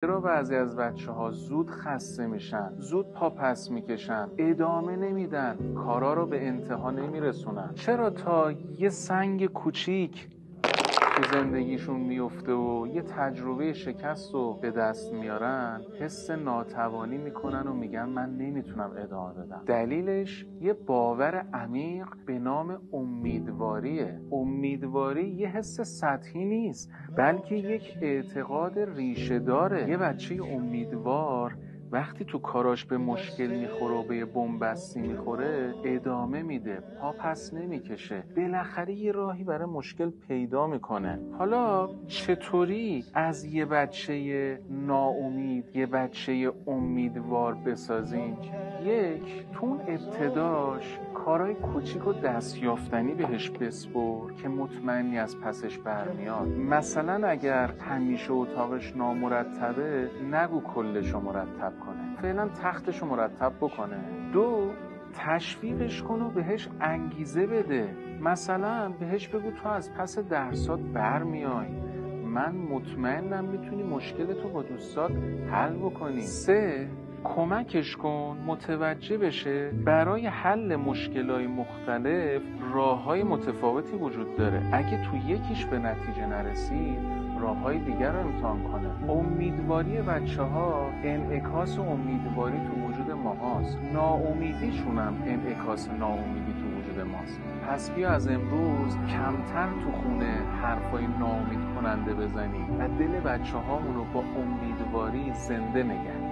چرا بعضی از بچه‌ها زود خسته میشن، زود پا پس میکشن، ادامه نمیدن، کارا رو به انتها نمیرسونن؟ چرا تا یه سنگ کوچیک تو زندگیشون میفته و یه تجربه شکست رو به دست میارن حس ناتوانی میکنن و میگن من نمیتونم ادامه بدم؟ دلیلش یه باور عمیق به نام امیدواریه. امیدواری یه حس سطحی نیست، بلکه یک اعتقاد ریشه داره. یه بچه امیدوار وقتی تو کاراش به مشکل میخوره و به بنبستی میخوره ادامه میده، پا پس نمیکشه، بالاخره یه راهی برای مشکل پیدا میکنه. حالا چطوری از یه بچه ناامید یه بچه امیدوار بسازیم؟ یک، تو ابتداش کارهای کوچیک و دستیافتنی بهش بسپر که مطمئنی از پسش برمیاد. مثلا اگر همیشه اتاقش نامرتبه نگو کلشو مرتب کنه، فعلا تختشو مرتب بکنه. دو، تشویقش کن و بهش انگیزه بده. مثلا بهش بگو تو از پس درسات برمیای، من مطمئنم میتونی مشکلتو با دوستات حل بکنی. سه، کمکش کن متوجه بشه برای حل مشکلات مختلف راه‌های متفاوتی وجود داره. اگه تو یکیش به نتیجه نرسید راه‌های دیگر رو امتحان کنه. امیدواری بچه‌ها انعکاس امیدواری تو وجود ماهاست، ناامیدیشون هم انعکاس ناامیدی تو وجود ماست. پس بیا از امروز کمتر تو خونه حرفای ناامید کننده بزنی و دل بچه‌هامون رو با امیدواری زنده نگه